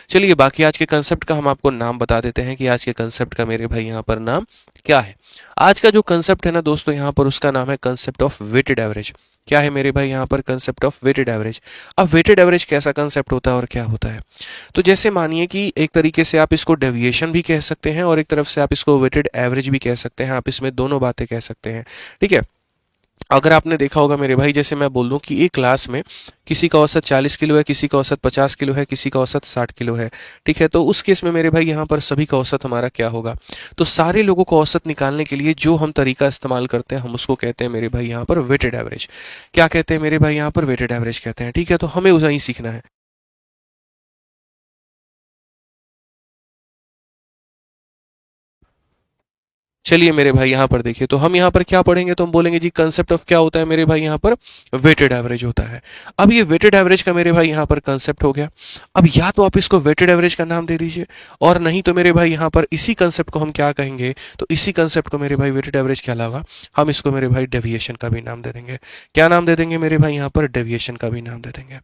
चलिए बाकी आज के कंसेप्ट का हम आपको नाम बता देते हैं कि आज के कंसेप्ट का मेरे भाई यहाँ पर नाम क्या है। आज का जो कंसेप्ट है ना दोस्तों यहाँ पर उसका नाम है कंसेप्ट ऑफ वेटेड एवरेज। क्या है मेरे भाई यहाँ पर कंसेप्ट ऑफ वेटेड एवरेज। अब वेटेड एवरेज कैसा कंसेप्ट होता है और क्या होता है, तो जैसे मानिए कि एक तरीके से आप इसको डेविएशन भी कह सकते हैं और एक तरफ से आप इसको वेटेड एवरेज भी कह सकते हैं, आप इसमें दोनों बातें कह सकते हैं। ठीक है, अगर आपने देखा होगा मेरे भाई, जैसे मैं बोल दूं कि एक क्लास में किसी का औसत 40 किलो है, किसी का औसत 50 किलो है, किसी का औसत 60 किलो है। ठीक है, तो उस केस में मेरे भाई यहाँ पर सभी का औसत हमारा क्या होगा, तो सारे लोगों को औसत निकालने के लिए जो हम तरीका इस्तेमाल करते हैं हम उसको कहते हैं मेरे भाई यहाँ पर वेटेड एवरेज। क्या कहते हैं मेरे भाई यहाँ पर, वेटेड एवरेज कहते हैं। ठीक है, तो हमें उसे ही सीखना है। चलिए मेरे भाई यहाँ पर देखिए, तो हम यहाँ पर क्या पढ़ेंगे, तो हम बोलेंगे जी कंसेप्ट ऑफ क्या होता है मेरे भाई यहाँ पर, वेटेड एवरेज होता है। अब ये वेटेड एवरेज का मेरे भाई यहाँ पर कंसेप्ट हो गया। अब या तो आप इसको वेटेड एवरेज का नाम दे दीजिए, और नहीं तो मेरे भाई यहाँ पर इसी कंसेप्ट को हम क्या कहेंगे, तो इसी कंसेप्ट को मेरे भाई वेटेड एवरेज के अलावा हम इसको मेरे भाई डेविएशन का भी नाम दे देंगे। क्या नाम दे देंगे मेरे भाई यहाँ पर, डेविएशन का भी नाम दे देंगे।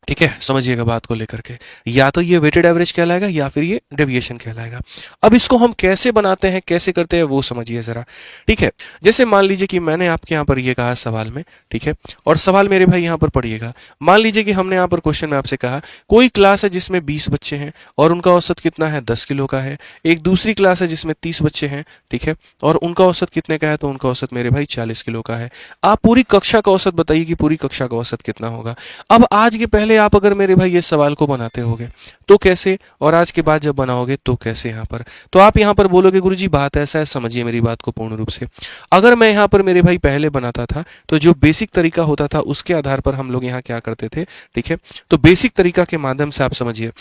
ठीक है, समझिएगा बात को लेकर के, या तो ये वेटेड एवरेज कहलाएगा या फिर ये डेविएशन कहलाएगा। अब इसको हम कैसे बनाते हैं, कैसे करते हैं वो समझिए जरा। ठीक है, जैसे मान लीजिए कि मैंने आपके यहाँ पर ये कहा सवाल में, ठीक है, और सवाल मेरे भाई यहाँ पर पढ़िएगा। मान लीजिए कि हमने यहाँ पर क्वेश्चन में आपसे कहा कोई क्लास है जिसमें 20 बच्चे हैं और उनका औसत कितना है, 10 किलो का है। एक दूसरी क्लास है जिसमें 30 बच्चे हैं, ठीक है, और उनका औसत कितने का है, तो उनका औसत मेरे भाई 40 किलो का है। आप पूरी कक्षा का औसत बताइए कि पूरी कक्षा का औसत कितना होगा। अब आज के पहले आप अगर मेरे भाई ये सवाल को बनाते होगे तो कैसे, और आज के बाद जब बनाओगे तो कैसे यहाँ पर, तो आप यहाँ पर बोलोगे गुरुजी बात ऐसा है, समझिए मेरी बात को पूर्ण रूप से। अगर मैं यहाँ पर मेरे भाई पहले बनाता था तो जो बेसिक तरीका होता था उसके आधार पर हम लोग यहाँ क्या करते थे। ठीक है, तो बेसिक तरीका के माध्यम से आप समझिए,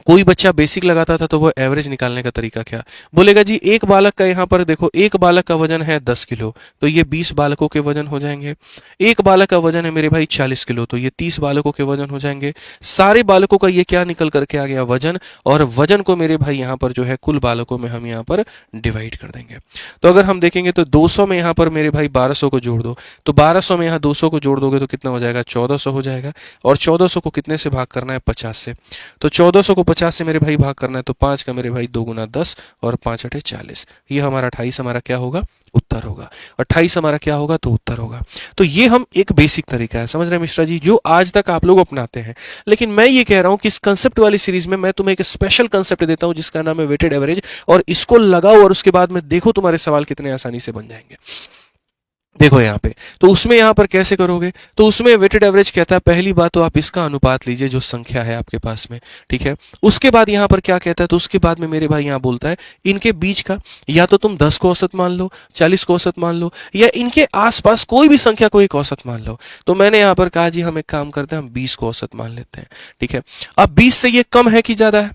कोई बच्चा बेसिक लगाता था तो वो एवरेज निकालने का तरीका क्या बोलेगा जी, एक बालक का यहाँ पर देखो, एक बालक का वजन है 10 किलो तो ये 20 बालकों के वजन हो जाएंगे। एक बालक का वजन है मेरे भाई 40 किलो तो ये 30 बालकों के वजन हो जाएंगे। सारे बालकों का ये क्या निकल करके आ गया, वजन, और वजन को मेरे भाई यहाँ पर जो है कुल बालकों में हम यहाँ पर डिवाइड कर देंगे। तो अगर हम देखेंगे तो 200 में यहाँ पर मेरे भाई 1200 को जोड़ दो, तो 1200 में यहाँ 200 को जोड़ दोगे तो कितना हो जाएगा, 1400 हो जाएगा। और 1400 को कितने से भाग करना है, 50 से, तो 1400 को 50 से मेरे भाई भाग करना है, तो 5 का मेरे भाई 2 गुना 10 और 5 अठे 40, ये हमारा 28 हमारा क्या होगा, उत्तर होगा। 28 हमारा क्या होगा, तो उत्तर होगा। तो ये हम एक बेसिक तरीका है, समझ रहे हैं मिश्रा जी, जो आज तक आप लोग अपनाते हैं। लेकिन मैं ये कह रहा हूं कि इस कंसेप्ट वाली सीरीज में मैं तुम्हें एक स्पेशल कंसेप्ट देता हूं जिसका नाम है वेटेड एवरेज, और इसको लगाओ और उसके बाद में देखो तुम्हारे सवाल कितने आसानी से बन जाएंगे। देखो यहाँ पे, तो उसमें यहाँ पर कैसे करोगे, तो उसमें वेटेड एवरेज कहता है पहली बात तो आप इसका अनुपात लीजिए जो संख्या है आपके पास में। ठीक है, उसके बाद यहाँ पर क्या कहता है, तो उसके बाद में मेरे भाई यहाँ बोलता है इनके बीच का, या तो तुम 10 को औसत मान लो, 40 को औसत मान लो, या इनके आसपास कोई भी संख्या को एक औसत मान लो। तो मैंने यहाँ पर कहा जी हम एक काम करते हैं, हम 20 को औसत मान लेते हैं। ठीक है, अब 20 से ये कम है कि ज्यादा है,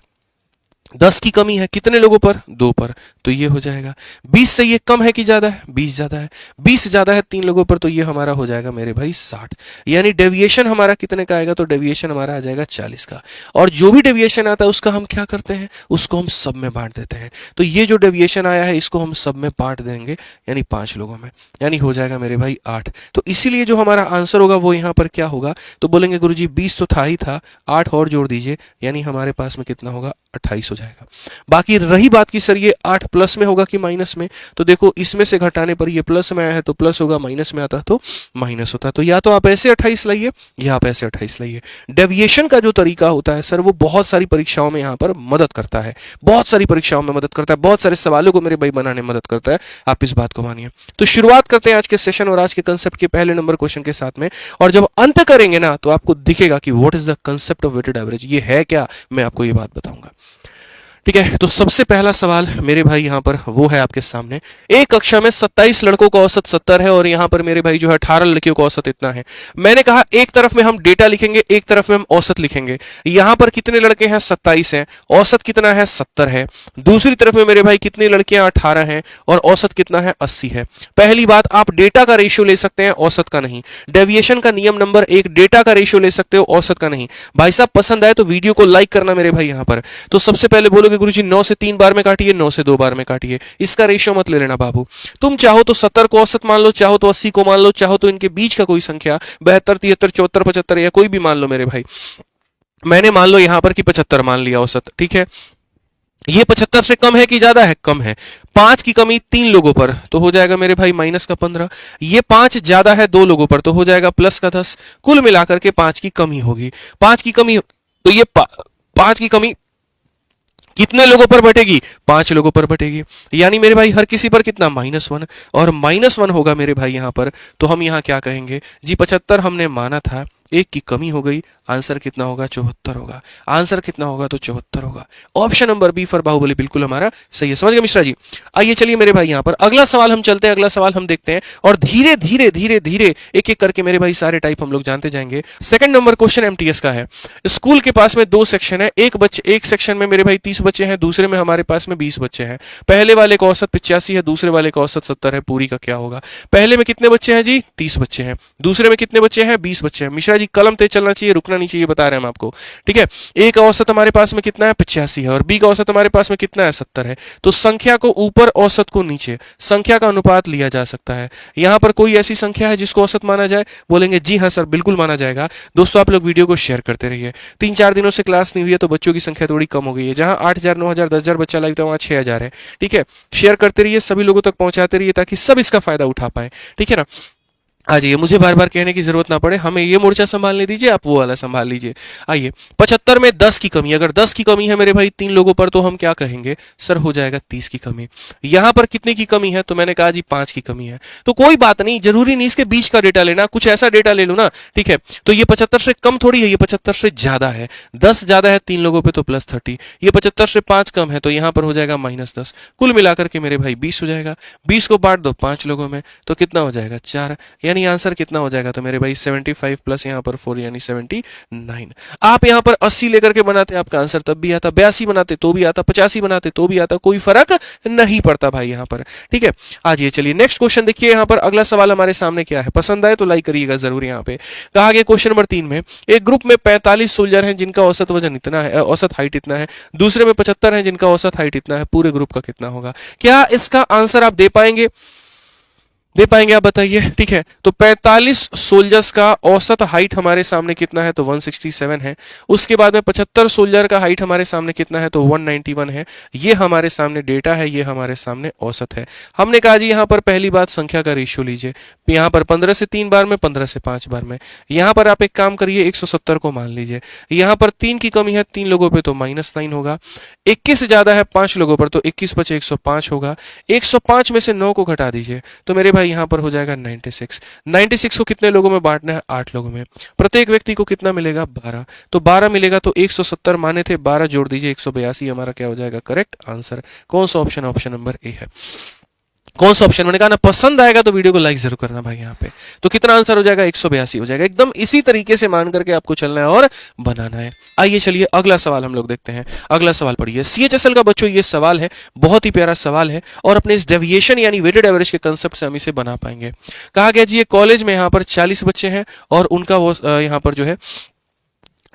10 की कमी है कितने लोगों पर, 2 पर, तो ये हो जाएगा। 20 से ये कम है कि ज्यादा है, 20 ज्यादा है, 20 ज्यादा है 3 लोगों पर, तो ये हमारा हो जाएगा मेरे भाई 60। यानी डेविएशन हमारा कितने का आएगा, तो डेविएशन हमारा आ जाएगा 40 का। और जो भी डेविएशन आता है उसका हम क्या करते हैं, उसको हम सब में बांट देते हैं। तो ये जो डेविएशन आया है इसको हम सब में बांट देंगे, यानी 5 लोगों में, यानी हो जाएगा मेरे भाई 8। तो इसीलिए जो हमारा आंसर होगा वो यहाँ पर क्या होगा, तो बोलेंगे गुरुजी 20 तो था ही था, 8 और जोड़ दीजिए, यानी हमारे पास में कितना होगा, 28 हो जाएगा। बाकी रही बात की सर ये 8 प्लस में होगा कि माइनस में, तो देखो इसमें से घटाने पर ये प्लस में आया है तो प्लस होगा, माइनस में आता तो माइनस होता। तो या तो आप ऐसे 28 लाइए या आप ऐसे 28 लाइए। डेविएशन का जो तरीका होता है सर वो बहुत सारी परीक्षाओं में यहाँ पर मदद करता है, बहुत सारी परीक्षाओं में मदद करता है, बहुत सारे सवालों को मेरे भाई बनाने में मदद करता है, आप इस बात को मानिए। तो शुरुआत करते हैं आज के सेशन और आज के कंसेप्ट के पहले नंबर क्वेश्चन के साथ में, और जब अंत करेंगे ना तो आपको दिखेगा कि what is the concept of weighted average, ये है क्या, मैं आपको ये बात बताऊंगा। ठीक है, तो सबसे पहला सवाल मेरे भाई यहाँ पर वो है आपके सामने, एक कक्षा में 27 लड़कों का औसत 70 है और यहाँ पर मेरे भाई जो है 18 लड़कियों का औसत इतना है। मैंने कहा एक तरफ में हम डेटा लिखेंगे, एक तरफ में हम औसत लिखेंगे। यहाँ पर कितने लड़के हैं, 27 हैं, औसत कितना है, 70 है। दूसरी तरफ में मेरे भाई कितनी लड़कियां, 18 हैं, और औसत कितना है, 80 है। पहली बात, आप डेटा का रेशियो ले सकते हैं, औसत का नहीं। डेविएशन का नियम नंबर 1, डेटा का रेशियो ले सकते हो, औसत का नहीं। भाई साहब पसंद आए तो वीडियो को लाइक करना मेरे भाई यहाँ पर। तो सबसे पहले बोलोगे गुरुजी 9 से 3 बार में काटिए, 9 से 2 बार में काटिए, इसका रेशियो मत ले लेना बाबू। तुम चाहो तो 70 को औसत मान लो, चाहो तो 80 को मान लो, चाहो तो इनके बीच का कोई संख्या 72, 73, 74, 75 या कोई भी मान लो मेरे भाई। मैंने मान लो यहां पर कि 75 मान लिया औसत, ठीक है। ये 75 से कम है कि ज्यादा है? कम है। 5 की कमी 3 लोगों पर तो हो जाएगा मेरे भाई माइनस का 15। ये 5 ज्यादा है 2 लोगों पर तो हो जाएगा प्लस का 10। कुल मिलाकर के 5 की कमी होगी। 5 की कमी तो ये 5 की कमी कितने लोगों पर बटेगी? 5 लोगों पर बटेगी। यानी मेरे भाई हर किसी पर कितना? -1। और -1 होगा मेरे भाई यहां पर, तो हम यहां क्या कहेंगे जी? 75 हमने माना था, एक की कमी हो गई, आंसर कितना होगा? 74 होगा। आंसर कितना होगा? तो 74 होगा। Option number B for Baahubali बिल्कुल हमारा सही है। समझ गए मिश्रा जी? आइए चलिए मेरे भाई यहां पर अगला सवाल हम चलते हैं, अगला सवाल हम देखते हैं और धीरे धीरे धीरे धीरे एक एक करके मेरे भाई सारे टाइप हम लोग जानते जाएंगे। सेकंड नंबर क्वेश्चन एमटीएस का है। स्कूल के पास में 2 सेक्शन है, एक सेक्शन में मेरे भाई 30 बच्चे हैं, दूसरे में हमारे पास में 20 बच्चे हैं। पहले वाले का औसत 85 है, दूसरे वाले का औसत 70 है। पूरी का क्या होगा? पहले में कितने बच्चे हैं जी? 30 बच्चे हैं। दूसरे में कितने बच्चे हैं? 20 बच्चे हैं। मिश्रा जी कलम तेज चलना चाहिए, रुकना नहीं चाहिए, बता रहे हैं हम आपको, ठीक है। ए का औसत हमारे पास में कितना है? 85 है, और बी का औसत हमारे पास में कितना है? 70 है। तो संख्या को ऊपर, औसत को नीचे, संख्या का अनुपात लिया जा सकता है। यहां पर कोई ऐसी संख्या है जिसको औसत माना जाए? बोलेंगे जी हाँ सर, बिल्कुल माना जाएगा। दोस्तों आप लोग वीडियो को शेयर करते रहिए। 3-4 दिनों से क्लास नहीं हुई है तो बच्चों की संख्या थोड़ी कम हो गई है। जहां 8000, 9000, 10000 बच्चा लाइव था वहां 6000 है, ठीक है। शेयर करते रहिए, सभी लोगों तक पहुंचाते रहिए ताकि सब इसका फायदा उठा पाए, ठीक है ना। आ जाइए, मुझे बार बार कहने की जरूरत ना पड़े, हमें ये मोर्चा संभालने दीजिए, आप वो वाला संभाल लीजिए। आइए 75 में 10 की कमी, अगर 10 की कमी है मेरे भाई 3 लोगों पर तो हम क्या कहेंगे? सर हो जाएगा 30 की कमी। यहां पर कितने की कमी है? तो मैंने कहा जी 5 की कमी है। तो कोई बात नहीं, जरूरी नहीं इसके बीच का डेटा लेना, कुछ ऐसा डेटा ले लो ना, ठीक है। तो ये 75 से कम थोड़ी है, ये 75 से ज्यादा है। 10 ज्यादा है 3 लोगों पे तो +30। ये 75 से 5 कम है तो यहां पर हो जाएगा -10। कुल मिलाकर के मेरे भाई 20 हो जाएगा। 20 को बांट दो 5 लोगों में तो कितना हो जाएगा? 4। यानी आंसर कितना हो जाएगा? तो मेरे भाई 75 प्लस यहाँ पर 4 यानी 79। आप यहाँ पर 80 लेकर के बनाते आपका आंसर तब भी आता, 82 बनाते तो भी आता, 85 बनाते तो भी आता, कोई फर्क नहीं पड़ता भाई यहाँ पर, ठीक है। आज ये चलिए नेक्स्ट क्वेश्चन देखिए। यहाँ पर अगला सवाल हमारे सामने क्या है, पसंद आए तो लाइक करिएगा जरूर। यहाँ पे कहा गया क्वेश्चन नंबर 3 में एक ग्रुप में 45 सोल्जर हैं जिनका औसत वजन इतना है, औसत हाइट इतना है। दूसरे में 75 हैं जिनका औसत हाइट इतना है। पूरे ग्रुप का कितना होगा? क्या इसका आंसर आप दे पाएंगे? दे पाएंगे आप बताइए, ठीक है। तो 45 सोल्जर्स का औसत हाइट हमारे सामने कितना है? तो 167 है। उसके बाद में 75 सोल्जर का हाइट हमारे सामने कितना है? तो 191 है। ये हमारे सामने डेटा है, ये हमारे सामने औसत है। हमने कहा जी यहां पर पहली बात संख्या का रेशियो लीजिए। यहां पर 15 से 3 बार में, 15 से 5 बार में। यहां पर आप एक काम करिए 170 को मान लीजिए। यहां पर 3 की कमी है 3 लोगों पे तो -9 होगा। 21 से ज्यादा है 5 लोगों पर तो 21 बचे 105 होगा। 105 में से 9 को घटा दीजिए तो मेरे भाई यहां पर हो जाएगा 96। 96 को कितने लोगों में बांटना है? 8 लोगों में। प्रत्येक व्यक्ति को कितना मिलेगा? 12। तो 12 मिलेगा तो 170 माने थे, 12 जोड़ दीजिए 182 हमारा क्या हो जाएगा करेक्ट आंसर। कौन सा ऑप्शन? ऑप्शन नंबर ए है। कौन सा ऑप्शन? मैंने कहा ना पसंद आएगा तो वीडियो को लाइक जरूर करना भाई यहाँ पे। तो कितना आंसर हो जाएगा? 182 हो जाएगा। एकदम इसी तरीके से मान करके आपको चलना है और बनाना है। आइए चलिए अगला सवाल हम लोग देखते हैं। अगला सवाल पढ़िए। सीएचएसएल का बच्चों ये सवाल है, बहुत ही प्यारा सवाल है और अपने इस डेविएशन यानी वेटेड एवरेज के कंसेप्ट से हम इसे बना पाएंगे। कहा गया जी ये कॉलेज में यहाँ पर 40 बच्चे हैं और उनका वो यहाँ पर जो है,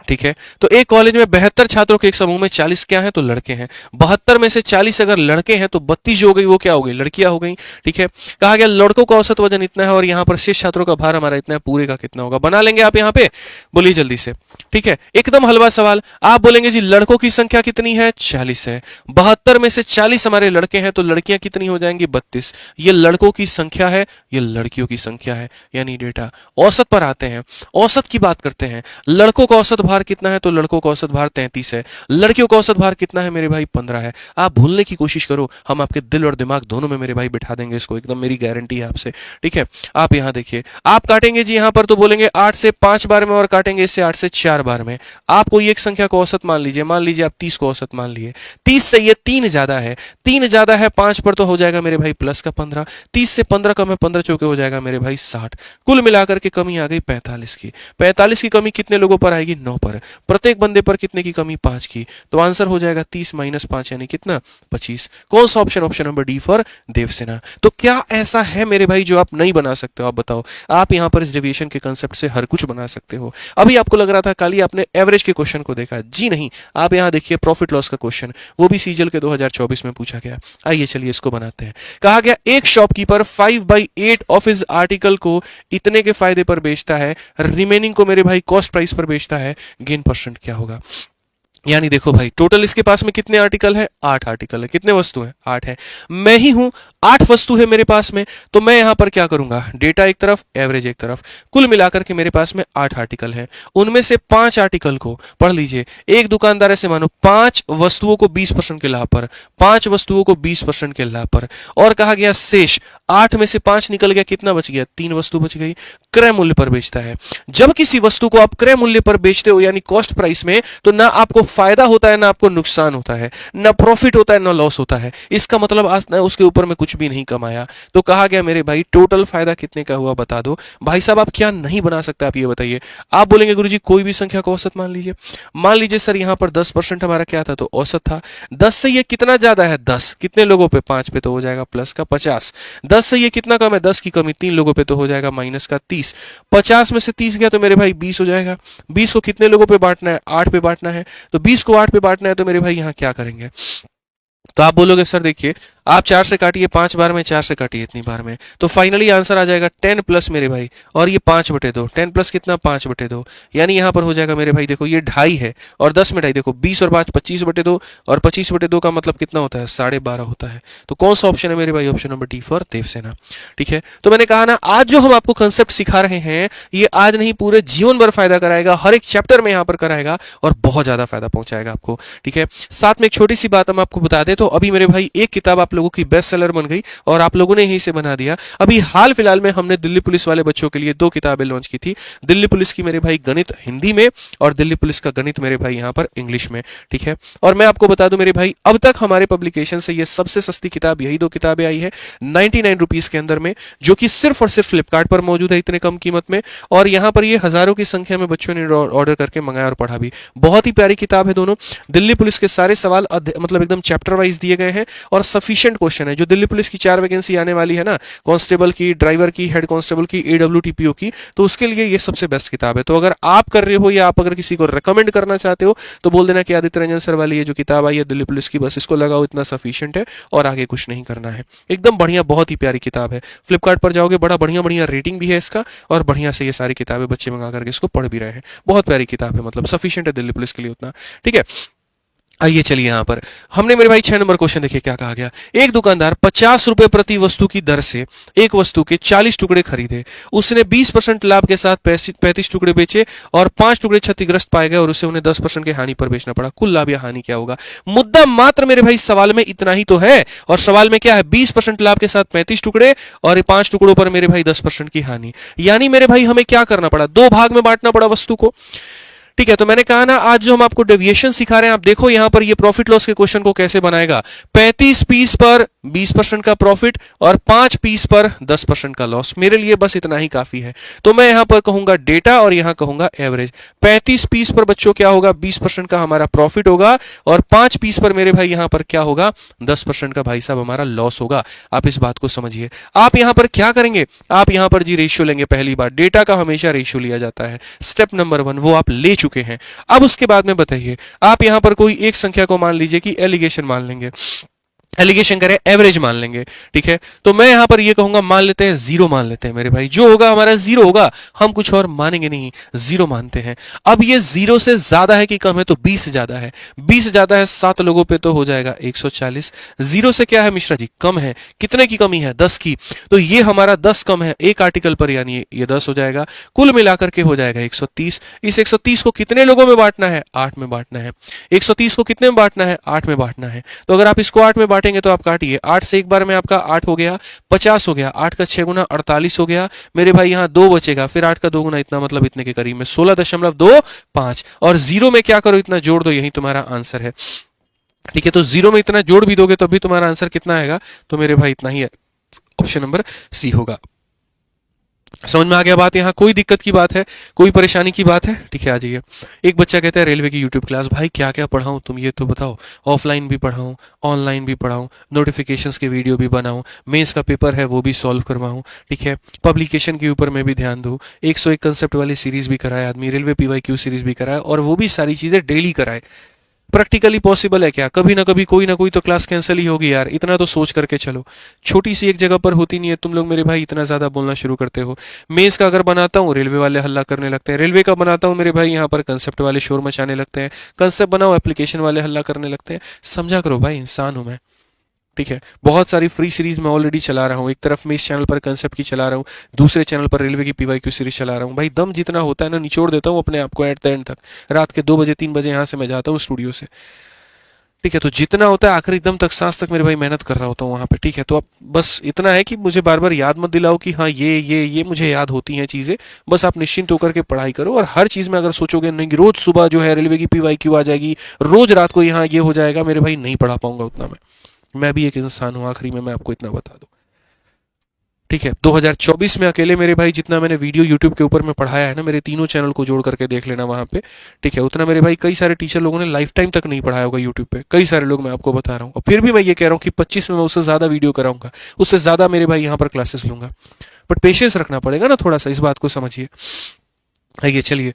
ठीक है। तो एक कॉलेज में 72 छात्रों के एक समूह में 40 क्या है? तो लड़के हैं। 72 में से 40 अगर लड़के हैं तो 32 जो हो गई वो क्या हो गई? लड़कियां हो गई, ठीक है। कहा गया लड़कों का औसत वजन इतना है और यहाँ पर शेष छात्रों का भार हमारा इतना है, पूरे का कितना होगा? बना लेंगे आप यहाँ पे, बोलिए जल्दी से, ठीक है। एकदम हलवा सवाल। आप बोलेंगे जी लड़कों की संख्या कितनी है? 40 है। 72 में से 40 हमारे लड़के हैं तो लड़कियां कितनी हो जाएंगी? 32। ये लड़कों की संख्या है, ये लड़कियों की संख्या है, यानी डेटा। औसत पर आते हैं, औसत की बात करते हैं। लड़कों का औसत भार कितना है? तो लड़कों का औसत भार 33 है। लड़कियों का औसत भार कितना है मेरे भाई? 15 है। आप भूलने की कोशिश करो, हम आपके दिल और दिमाग दोनों में मेरे भाई बिठा देंगे इसको, एकदम मेरी गारंटी है आपसे, ठीक है। आप यहां देखिए, आप काटेंगे जी यहां पर तो बोलेंगे 8 से 5 बार में और काटेंगे इससे 8 से 4 बार में। आप कोई एक संख्या को औसत मान लीजिए, मान लीजिए आप 30 को औसत मान लिए। 30 से ये 3 ज्यादा है, 3 ज्यादा है 5 पर तो हो जाएगा मेरे भाई प्लस का 15। 30 से 15 कम है, 15 चौके हो जाएगा मेरे भाई 60। कुल मिलाकर के कमी आ गई 45 की। 45 की कमी कितने लोगों पर आएगी? 9 पर। प्रत्येक बंदे पर कितने की कमी? 5 की। तो आंसर हो जाएगा 30 - 5 यानी कितना? 25। कौन सा option? Option number D for Devasena. तो क्या ऐसा है मेरे भाई जो आप नहीं बना सकते हो? आप बताओ। आप यहां पर इस डेविएशन के कंसेप्ट से हर कुछ बना सकते हो। अभी आपको लग रहा था कल ही आपने एवरेज के क्वेश्चन को देखा, जी नहीं। आप यहां देखिए प्रॉफिट लॉस का क्वेश्चन, वो भी सीजल के 2024 में पूछा गया। आइए चलिए इसको बनाते हैं। कहा गया एक शॉपकीपर 5/8 ऑफ हिज आर्टिकल को इतने के फायदे पर बेचता है, रिमेनिंग को मेरे भाई कॉस्ट प्राइस पर बेचता है। गेन परसेंट क्या होगा। यानी देखो भाई, टोटल इसके पास में कितने आर्टिकल है, 8 आर्टिकल है। कितने वस्तु हैं, 8 है। मैं ही हूं, 8 वस्तु है मेरे पास में। तो मैं यहां पर क्या करूंगा, डेटा एक तरफ, एवरेज एक तरफ, कुल मिलाकर के मेरे पास में 8 आर्टिकल हैं। उनमें से 5 आर्टिकल को पढ़ लीजिए। एक दुकानदार ऐसे मानो 5 वस्तुओं को 20% के लाभ पर, 5 वस्तुओं को 20% के लाभ पर, और कहा गया शेष 8 में से 5 निकल गया, कितना बच गया, 3 वस्तु बच गई। क्रय मूल्य पर बेचता है। जब किसी वस्तु को आप क्रय मूल्य पर बेचते हो यानी कॉस्ट प्राइस में, तो ना आपको फायदा होता है ना आपको नुकसान होता है, ना प्रॉफिट होता है ना लॉस होता है। इसका मतलब आज ना उसके ऊपर में कुछ भी नहीं कमाया। तो कहा गया मेरे भाई टोटल फायदा कितने का हुआ बता दो। भाई साहब आप क्या नहीं बना सकते, आप ये बताइए। आप बोलेंगे गुरुजी कोई भी संख्या को औसत मान लीजिए सर यहां पर 10% हमारा क्या था, तो औसत था। 10 से ये कितना ज्यादा है, 10 कितने लोगों पे, 5 पे, तो हो जाएगा प्लस का 50। 10 से ये कितना कम है, 10 की कमी 3 लोगों पे, तो हो जाएगा माइनस का 30। 50 में से 30 गया तो मेरे भाई 20 हो जाएगा। 20 को कितने लोगों पे बांटना है, 8 पे बांटना है। तो 20 को 8 पे बांटना है, तो मेरे भाई यहां क्या करेंगे। तो आप बोलोगे सर देखिए, आप 4 से काटिए 5 बार में, 4 से काटिए इतनी बार में, तो फाइनली आंसर आ जाएगा 10 प्लस मेरे भाई, और ये 5/2, 10 प्लस कितना, 5/2, यानी यहां पर हो जाएगा मेरे भाई, देखो ये 2.5 है और 10 में 2.5, देखो 20 और 5 25/2, और 25/2 का मतलब कितना होता है, 12.5 होता है। तो कौन सा ऑप्शन है मेरे भाई, option number D for Devasena. ठीक है, तो मैंने कहा ना, आज जो हम आपको कंसेप्ट सिखा रहे हैं, ये आज नहीं पूरे जीवन भर फायदा कराएगा, हर एक चैप्टर में यहां पर कराएगा और बहुत ज्यादा फायदा पहुंचाएगा आपको। ठीक है, साथ में एक छोटी सी बात हम आपको बता दें, तो अभी मेरे भाई एक किताब आप लोगों की बेस्ट सेलर बन गई और आप लोगों ने ही इसे बना दिया। अभी हाल फिलहाल में हमने दिल्ली पुलिस वाले बच्चों के लिए 2 किताबें लॉन्च की थी। दिल्ली पुलिस की मेरे भाई गणित हिंदी में, और दिल्ली पुलिस का गणित मेरे भाई यहां पर इंग्लिश में। ठीक है, और मैं आपको बता दूं मेरे भाई, अब तक हमारे पब्लिकेशन से ये सबसे सस्ती किताब यही 2 किताबें आई है 99 रुपीज के अंदर में, जो कि सिर्फ और सिर्फ फ्लिपकार्ट पर मौजूद है इतने कम कीमत में। और यहां पर ये हजारों की संख्या में बच्चों ने ऑर्डर करके मंगाया और पढ़ा भी। बहुत ही प्यारी किताब है दोनों। दिल्ली पुलिस के सारे सवाल मतलब एकदम चैप्टर वाइज दिए गए हैं और सफिशिएंट क्वेश्चन है। जो दिल्ली पुलिस की 4 वैकेंसी आने वाली है ना, कांस्टेबल की, ड्राइवर की, हेड कांस्टेबल की, AWTPO की, तो उसके लिए ये सबसे बेस्ट किताब है। तो अगर आप कर रहे हो या आप अगर किसी को रेकमेंड करना चाहते हो, तो बोल देना कि आदित्य रंजन सर वाली ये जो किताब आई है दिल्ली पुलिस की, बस इसको लगाओ, इतना सफिशिएंट है और आगे कुछ नहीं करना है। एकदम बढ़िया, बहुत ही प्यारी किताब है। फ्लिपकार्ट पर जाओगे, बड़ा बढ़िया बढ़िया रेटिंग भी है इसका, और बढ़िया से ये सारी किताबें बच्चे मंगा करके इसको पढ़ भी रहे हैं। बहुत प्यारी किताब है, मतलब सफिशिएंट है दिल्ली पुलिस के लिए उतना। ठीक है, आइए चलिए यहां पर हमने मेरे भाई 6 नंबर क्वेश्चन देखिए क्या कहा गया। एक दुकानदार 50 रुपए प्रति वस्तु की दर से एक वस्तु के 40 टुकड़े खरीदे। उसने 20% लाभ के साथ 35 टुकड़े बेचे और 5 टुकड़े क्षतिग्रस्त पाए गए और उसे उन्हें 10% के हानि पर बेचना पड़ा। कुल लाभ या हानि क्या होगा। मुद्दा मात्र मेरे भाई सवाल में इतना ही तो है, और सवाल में क्या है, 20% लाभ के साथ 35 टुकड़े और 5 टुकड़ों पर मेरे भाई 10% की हानि। यानी मेरे भाई हमें क्या करना पड़ा, 2 भाग में बांटना पड़ा वस्तु को। ठीक है, तो मैंने कहा ना, आज जो हम आपको डेविएशन सिखा रहे हैं, आप देखो यहां पर ये प्रॉफिट लॉस के क्वेश्चन को कैसे बनाएगा। 35 पीस पर 20% का प्रॉफिट और 5 पीस पर 10% का लॉस। मेरे लिए बस इतना ही काफी है। तो मैं यहां पर कहूंगा डेटा और यहां कहूंगा एवरेज। 35 पीस पर बच्चों क्या होगा, 20% का हमारा प्रॉफिट होगा, और 5 पीस पर मेरे भाई यहां पर क्या होगा, 10% का भाई साहब हमारा लॉस होगा। आप इस बात को समझिए। आप यहां पर क्या करेंगे, आप यहां पर जी रेशियो लेंगे। पहली बार डेटा का हमेशा रेशियो लिया जाता है, स्टेप नंबर 1 वो आप ले चुके हैं। अब उसके बाद में बताइए, आप यहां पर कोई एक संख्या को मान लीजिए कि एलिगेशन मान लेंगे, एलिगेशन करें, एवरेज मान लेंगे। ठीक है, तो मैं यहां पर ये कहूंगा, मान लेते हैं 0 मान लेते हैं मेरे भाई, जो होगा हमारा 0 होगा, हम कुछ और मानेंगे नहीं, 0 मानते हैं। अब ये 0 से ज्यादा है कि कम है, तो 20 ज्यादा है। 20 ज्यादा है 7 लोगों पे, तो हो जाएगा 140। 0 से क्या है मिश्रा जी, कम है। कितने की कमी है, 10 की, तो ये हमारा 10 कम है एक आर्टिकल पर, यानी ये 10 हो जाएगा। कुल मिलाकर के हो जाएगा 130। इस 130 को कितने लोगों में बांटना है, 8 में बांटना है। 130 को कितने में बांटना है, 8 में बांटना है। तो अगर आप इसको 8 में बांटेंगे तो आप काटिए, 8 से एक बार में आपका 8 हो गया, 50 हो गया, 8 का 6 गुना 48 हो गया मेरे भाई। यहां 2 बचेगा, फिर 8 का 2 गुना इतना, मतलब इतने के करीब में 16.25, और 0 में क्या करो, इतना जोड़ दो, यही तुम्हारा आंसर है। ठीक है, तो 0 में इतना जोड़ भी दोगे तो भी तुम्हारा आंसर कितना आएगा, तो मेरे भाई इतना ही है, ऑप्शन नंबर सी होगा। समझ में आ गया बात। यहाँ कोई दिक्कत की बात है, कोई परेशानी की बात है। ठीक है, आ जाइए। एक बच्चा कहता है रेलवे की यूट्यूब क्लास, भाई क्या क्या पढ़ाऊं, तुम ये तो बताओ। ऑफलाइन भी पढ़ाऊं, ऑनलाइन भी पढ़ाऊं, नोटिफिकेशंस के वीडियो भी बनाऊं, मेंस का पेपर है वो भी सॉल्व करवाऊं। ठीक है, पब्लिकेशन के ऊपर मैं भी ध्यान दूं, 101 कंसेप्ट वाली सीरीज भी कराए आदमी, रेलवे PYQ सीरीज भी कराए, और वो भी सारी चीजें डेली कराए। प्रैक्टिकली पॉसिबल है क्या? कभी ना कभी कोई ना कोई तो क्लास कैंसिल ही होगी यार, इतना तो सोच करके चलो। छोटी सी एक जगह पर होती नहीं है, तुम लोग मेरे भाई इतना ज्यादा बोलना शुरू करते हो। मेंस का अगर बनाता हूँ रेलवे वाले हल्ला करने लगते हैं, रेलवे का बनाता हूँ मेरे भाई यहाँ पर कंसेप्ट वाले शोर मचाने लगते हैं, कंसेप्ट बनाओ एप्लीकेशन वाले हल्ला करने लगते हैं। समझा करो भाई, इंसान हूं मैं। ठीक है, बहुत सारी फ्री सीरीज मैं ऑलरेडी चला रहा हूँ, एक तरफ मैं इस चैनल पर कंसेप्ट की चला रहा हूँ, दूसरे चैनल पर रेलवे की पीवाईक्यू सीरीज चला रहा हूँ। भाई दम जितना होता है ना निचोड़ देता हूँ अपने आप को एट द एंड तक। रात के 2 बजे 3 बजे यहाँ से मैं जाता हूँ स्टूडियो से। ठीक है, तो जितना होता है आखिरी दम तक, सांस तक मेरे भाई मेहनत कर रहा होता हूँ वहां पे। ठीक है, तो अब बस इतना है कि मुझे बार बार याद मत दिलाओ कि हाँ ये मुझे याद होती हैं चीजें। बस आप निश्चिंत होकर के पढ़ाई करो, और हर चीज में अगर सोचोगे नहीं कि रोज सुबह जो है रेलवे की पीवाईक्यू आ जाएगी, रोज रात को यहाँ ये हो जाएगा, मेरे भाई नहीं पढ़ा पाऊंगा उतना मैं भी एक इंसान हूँ आखिरी में, मैं आपको इतना बता दूं। ठीक है, 2024 में अकेले मेरे भाई जितना मैंने वीडियो यूट्यूब के ऊपर में पढ़ाया है ना, मेरे तीनों चैनल को जोड़ करके देख लेना वहां पे। ठीक है, उतना मेरे भाई कई सारे टीचर लोगों ने लाइफ टाइम तक नहीं पढ़ाया होगा यूट्यूब पे, कई सारे लोग, मैं आपको बता रहा हूँ। और फिर भी मैं ये कह रहा हूँ कि 25 में मैं उससे ज्यादा वीडियो कराऊंगा, उससे ज्यादा मेरे भाई यहाँ पर क्लासेस लूंगा। बट पेशेंस रखना पड़ेगा ना थोड़ा सा, इस बात को समझिए। आइए चलिए,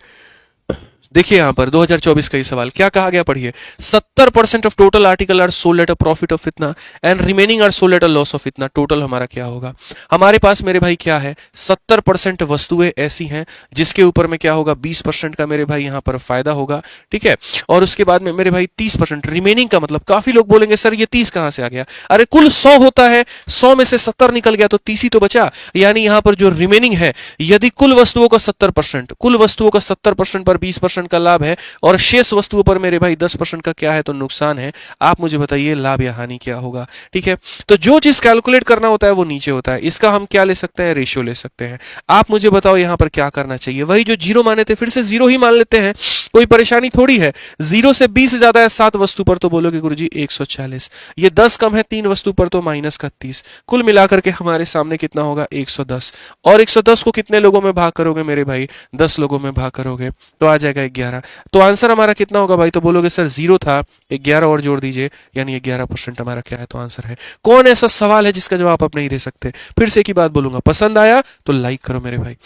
देखिए यहां पर 2024 का ये सवाल क्या कहा गया, पढ़िए। 70% of total article are sold at a profit of इतना and remaining are sold at a loss of इतना। टोटल हमारा क्या होगा? हमारे पास मेरे भाई क्या है, 70% वस्तुएं ऐसी हैं जिसके ऊपर में क्या होगा, 20% का मेरे भाई यहां पर फायदा होगा। ठीक है, और उसके बाद में मेरे भाई 30% रिमेनिंग का मतलब, काफी लोग बोलेंगे सर ये 30 कहां से आ गया? अरे कुल 100 होता है, 100 में से 70 निकल गया तो 30 ही तो बचा। यानी यहां पर जो रिमेनिंग है, यदि कुल वस्तुओं का 70%, कुल वस्तुओं का 70% पर 20% का लाभ है, और शेष वस्तुओं पर मेरे भाई 10% का क्या है, तो नुकसान है। आप मुझे बताइए लाभ या हानि क्या होगा? ठीक है, तो जो चीज कैलकुलेट करना होता है वो नीचे होता है, इसका हम क्या ले सकते हैं, रेशियो ले सकते हैं। आप मुझे बताओ यहां पर क्या करना चाहिए? वही जो जीरो माने थे फिर से जीरो ही मान लेते हैं, कोई परेशानी थोड़ी है। जीरो से 20 ज्यादा है 7 वस्तु पर तो बोलोगे गुरुजी 140, ये 10 कम है 3 वस्तु पर तो माइनस का 30। कुल मिलाकर के हमारे सामने कितना होगा, 110। और 110 को कितने लोगों में भाग करोगे मेरे भाई, 10 लोगों में भाग करोगे तो आ जाएगा 11। तो आंसर हमारा कितना होगा भाई? तो बोलोगे सर जीरो था, 11 और जोड़ दीजिए, यानी 11% हमारा क्या है, तो आंसर है। कौन ऐसा सवाल है जिसका जवाब आप नहीं दे सकते? फिर से एक ही बात बोलूंगा, पसंद आया तो लाइक करो मेरे भाई।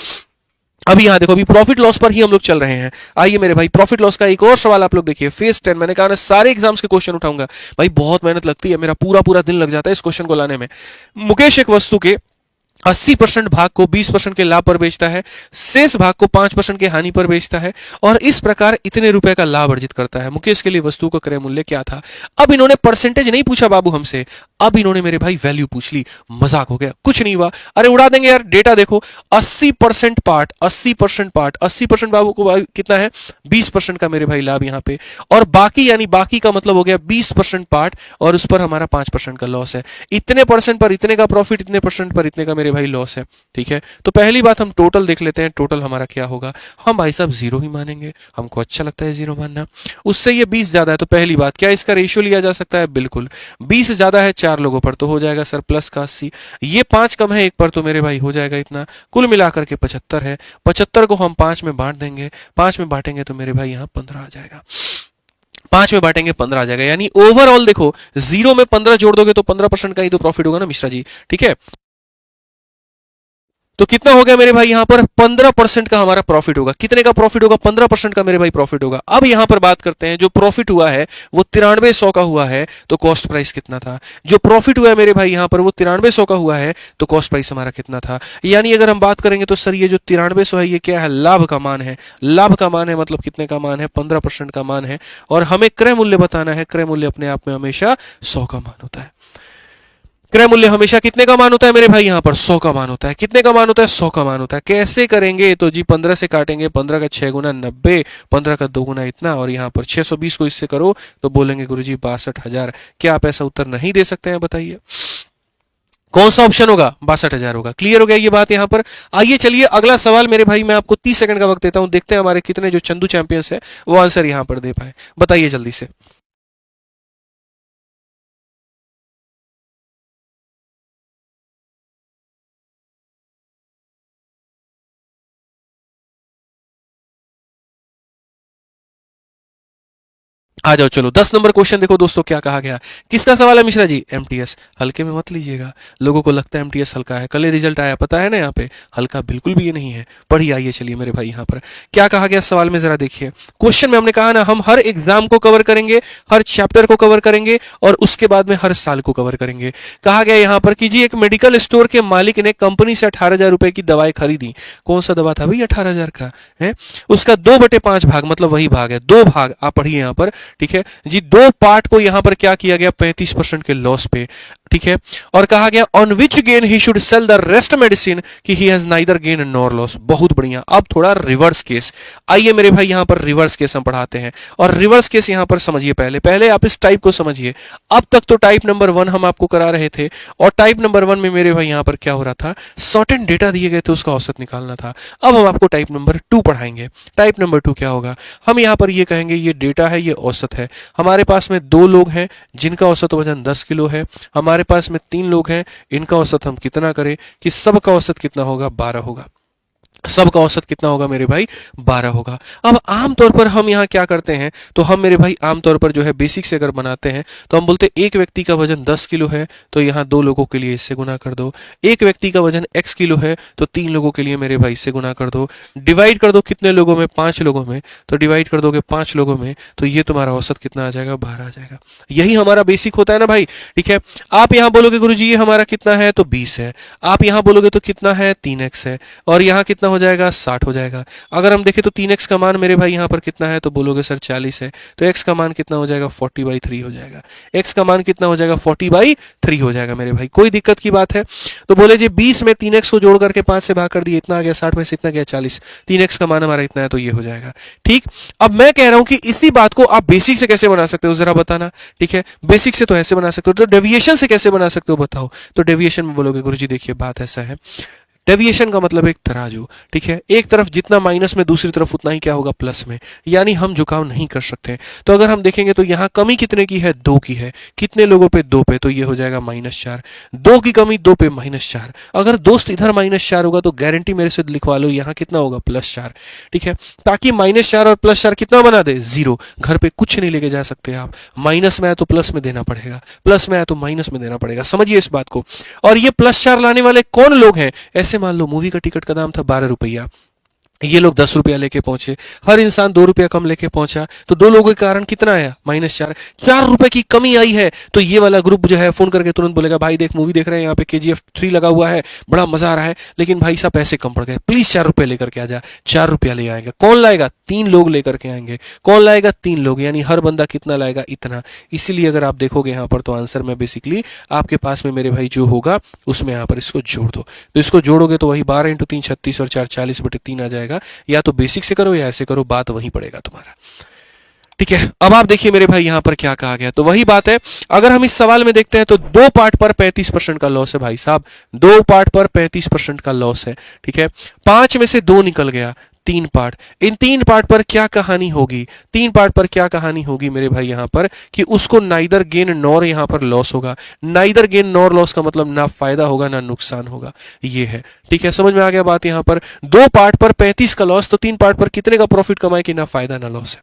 अभी यहां देखो, अभी प्रॉफिट लॉस पर ही हम लोग चल रहे हैं। आइए मेरे भाई, प्रॉफिट लॉस का एक और सवाल आप लोग देखिए, फेज 10। मैंने कहा ना सारे एग्जाम्स के क्वेश्चन उठाऊंगा भाई, बहुत मेहनत लगती है, मेरा पूरा पूरा दिन लग जाता है इस क्वेश्चन को लाने में। मुकेश एक वस्तु के 80% भाग को 20% के लाभ पर बेचता है, शेष भाग को 5% के हानि पर बेचता है, और इस प्रकार इतने रुपए का लाभ अर्जित करता है। मुकेश के लिए वस्तु का क्रय मूल्य क्या था? अब इन्होंने परसेंटेज नहीं पूछा बाबू हमसे, अब इन्होंने मेरे भाई वैल्यू पूछ ली। मजाक हो गया, कुछ नहीं हुआ। अरे उड़ा देंगे यार, डेटा देखो, 80% पार्ट, 80% पार्ट, 80% बाबू को कितना है, 20% का मेरे भाई लाभ यहाँ पे, और बाकी यानी बाकी का मतलब हो गया 20% पार्ट, और उस पर हमारा 5% का लॉस है। इतने परसेंट पर इतने का प्रॉफिट, इतने परसेंट पर इतने का मेरे भाई लॉस है। ठीक है, तो पहली बात हम टोटल देख लेते हैं, टोटल हमारा क्या होगा। हम भाई साहब जीरो ही मानेंगे, हमको अच्छा लगता है जीरो मानना। उससे ये 20 ज्यादा है, तो पहली बात क्या इसका रेशियो लिया जा सकता है? बिल्कुल। 20 ज्यादा है 4 लोगों पर तो हो जाएगा सर प्लस का 80, ये 5 कम है 1 पर तो मेरे भाई हो जाएगा इतना। कुल मिलाकर के 75 है, 75 को हम 5 में बांट देंगे, 5 में बांटेंगे तो मेरे भाई यहाँ 15 आ जाएगा। 5 में बांटेंगे 15 आ जाएगा, यानी ओवरऑल देखो, जीरो में 15 जोड़ दोगे तो 15% का ही तो प्रॉफिट होगा ना मिश्रा जी। ठीक है, तो कितना हो गया मेरे भाई यहां पर, 15% का हमारा प्रॉफिट होगा। कितने का प्रॉफिट होगा? 15% का मेरे भाई प्रॉफिट होगा। अब यहां पर बात करते हैं, जो प्रॉफिट हुआ है वो 9300 का हुआ है, तो कॉस्ट प्राइस कितना था? जो प्रॉफिट हुआ है मेरे भाई यहां पर वो 9300 का हुआ है, तो कॉस्ट प्राइस हमारा कितना था? यानी अगर हम बात करेंगे तो सर ये जो 9300 है ये क्या है, लाभ का मान है। लाभ का मान है मतलब कितने का मान है, 15% का मान है। और हमें क्रय मूल्य बताना है, क्रय मूल्य अपने आप में हमेशा 100 का मान होता है। क्रय मूल्य हमेशा कितने का मान होता है मेरे भाई? यहां पर 100 का मान होता है। कितने का मान होता है? 100 का मान होता है। कैसे करेंगे? तो जी 15 से काटेंगे, 15 का 6 गुना 90, 15 का 2 गुना इतना, और यहां पर 620 को इससे करो तो बोलेंगे गुरुजी 62,000। क्या आप ऐसा उत्तर नहीं दे सकते हैं? बताइए कौन सा ऑप्शन होगा? 62,000 होगा। क्लियर हो गया ये बात यहां पर। आइए चलिए अगला सवाल मेरे भाई, मैं आपको 30 सेकंड का वक्त देता हूं, देखते हैं हमारे कितने जो चंदू चैंपियंस है वो आंसर यहां पर दे पाए। बताइए जल्दी से। आ जाओ चलो 10 नंबर क्वेश्चन देखो दोस्तों क्या कहा गया। किसका सवाल है मिश्रा जी? एमटीएस। हल्के में मत लीजिएगा, लोगों को लगता है एमटीएस हल्का है, कल रिजल्ट आया पता है ना, यहाँ पे हल्का बिल्कुल भी ये नहीं है। पढ़िए आइए चलिए मेरे भाई यहाँ पर क्या कहा गया सवाल में जरा देखिए। क्वेश्चन में हमने कहा ना हम हर एग्जाम को कवर करेंगे, हर चैप्टर को कवर करेंगे और उसके बाद में हर साल को कवर करेंगे। कहा गया यहाँ पर कि जी एक मेडिकल स्टोर के मालिक ने कंपनी से 18,000 रुपए की दवाई खरीदी। कौन सा दवा था भाई 18,000 का है? उसका 2/5 भाग, मतलब वही भाग है, 2 भाग आप पढ़िए यहाँ पर, ठीक है जी। 2 पार्ट को यहां पर क्या किया गया 35% के लॉस पे, ठीक है। और कहा गया on which gain he should sell the rest medicine कि he has neither gain nor loss. बहुत बढ़िया। अब थोड़ा रिवर्स केस, आइए मेरे भाई यहां पर रिवर्स केस हम पढ़ाते हैं और रिवर्स केस यहां पर समझिए। पहले पहले आप इस टाइप को समझिए। अब तक तो टाइप नंबर 1 हम आपको करा रहे थे और टाइप नंबर 1 में मेरे भाई यहां पर क्या हो रहा था, सर्टेन डेटा दिए गए थे उसका औसत निकालना था। अब हम आपको टाइप नंबर 2 पढ़ाएंगे। टाइप नंबर 2 क्या होगा, हम यहां पर ये कहेंगे ये डेटा है, ये औसत है। हमारे पास में 2 लोग हैं जिनका औसत वजन 10 किलो है, हमारे पास में 3 लोग हैं, इनका औसत हम कितना करें कि सबका औसत कितना होगा 12 होगा। सबका औसत कितना होगा मेरे भाई 12 होगा। अब आमतौर पर हम यहाँ क्या करते हैं, तो हम मेरे भाई आमतौर पर जो है बेसिक से अगर बनाते हैं तो हम बोलते हैं एक व्यक्ति का वजन 10 किलो है तो यहाँ 2 लोगों के लिए इससे गुना कर दो। एक व्यक्ति का वजन x किलो है तो 3 लोगों के लिए मेरे भाई इससे गुना कर दो। डिवाइड कर दो कितने लोगों में, 5 लोगों में, तो डिवाइड कर दोगे 5 लोगों में तो ये तुम्हारा औसत कितना आ जाएगा 12 आ जाएगा। यही हमारा बेसिक होता है ना भाई, ठीक है। आप यहाँ बोलोगे गुरुजी ये हमारा कितना है, तो 20 है। आप यहाँ बोलोगे तो कितना है 3x है और यहाँ कितना हो जाएगा 60 हो जाएगा। अगर हम देखें तो 3x का मान मेरे भाई यहाँ पर कितना है, तो बोलोगे सर 40 है, तो x का मान कितना हो जाएगा 40/3 हो जाएगा। x का मान कितना हो जाएगा 40/3 हो जाएगा मेरे भाई। कोई दिक्कत की बात है? तो बोले जी 20 में 3x को जोड़ करके 5 से भाग कर दिए, इतना आ गया, 60 में से इतना गया 40, 3x का मान हमारा इतना है तो ये हो जाएगा। ठीक। अब मैं कह रहा हूं कि इसी बात को आप बेसिक से कैसे बना सकते हो जरा बताना, ठीक है। बेसिक से तो ऐसे बना सकते हो, तो डेविएशन से कैसे बना सकते हो बताओ। तो डेविएशन में बोलोगे गुरुजी देखिए बात ऐसा है, डेविएशन का मतलब एक तराजू, ठीक है। एक तरफ जितना माइनस में दूसरी तरफ उतना ही क्या होगा प्लस में, यानी हम झुकाव नहीं कर सकते। तो अगर हम देखेंगे तो यहाँ कमी कितने की है, 2 की है। कितने लोगों पे 2 पे, तो ये हो जाएगा -4। 2 की कमी 2 पे -4। अगर दोस्त इधर -4 होगा तो गारंटी मेरे से लिखवा लो यहाँ कितना होगा +4, ठीक है। ताकि -4 और +4 कितना बना दे 0। घर पे कुछ नहीं लेके जा सकते आप, माइनस में आया तो प्लस में देना पड़ेगा, प्लस में आया तो माइनस में देना पड़ेगा, समझिए इस बात को। और ये +4 लाने वाले कौन लोग हैं, ऐसे मान लो मूवी का टिकट का दाम था 12 रुपया, ये लोग 10 रुपया लेके पहुंचे, हर इंसान 2 रुपया कम लेके पहुंचा, तो 2 लोगों के कारण कितना आया -4। 4 रुपए की कमी आई है तो ये वाला ग्रुप जो है फोन करके तुरंत बोलेगा भाई देख मूवी देख रहे हैं यहाँ पे KGF 3 लगा हुआ है, बड़ा मजा आ रहा है, लेकिन भाई साहब पैसे कम पड़ गए, प्लीज 4 रुपए लेकर के आ जा। 4 रुपया ले आएगा, कौन लाएगा 3 लोग लेकर के आएंगे। कौन लाएगा 3 लोग, यानी हर बंदा कितना लाएगा इतना। इसीलिए अगर आप देखोगे यहाँ पर तो आंसर में बेसिकली आपके पास में मेरे भाई जो होगा उसमें यहाँ पर इसको जोड़ दो, तो इसको जोड़ोगे तो वही 12 × 3 36 और 4 40/3 आ जाएगा। या तो बेसिक से करो या ऐसे करो, बात वहीं पड़ेगा तुम्हारा, ठीक है। अब आप देखिए मेरे भाई यहां पर क्या कहा गया, तो वही बात है। अगर हम इस सवाल में देखते हैं तो 2 पार्ट पर 35% का लॉस है भाई साहब, 2 पार्ट पर 35% का लॉस है, ठीक है। 5 में से 2 निकल गया, 3 पार्ट। इन 3 पार्ट पर क्या कहानी होगी, 3 पार्ट पर क्या कहानी होगी मेरे भाई यहां पर कि उसको नाइदर गेन नॉर यहां पर लॉस होगा। नाइदर गेन नॉर लॉस का मतलब ना फायदा होगा ना नुकसान होगा, ये है, ठीक है। समझ में आ गया बात यहां पर। 2 पार्ट पर 35 का लॉस, तो 3 पार्ट पर कितने का प्रॉफिट कमाए कि ना फायदा ना लॉस है,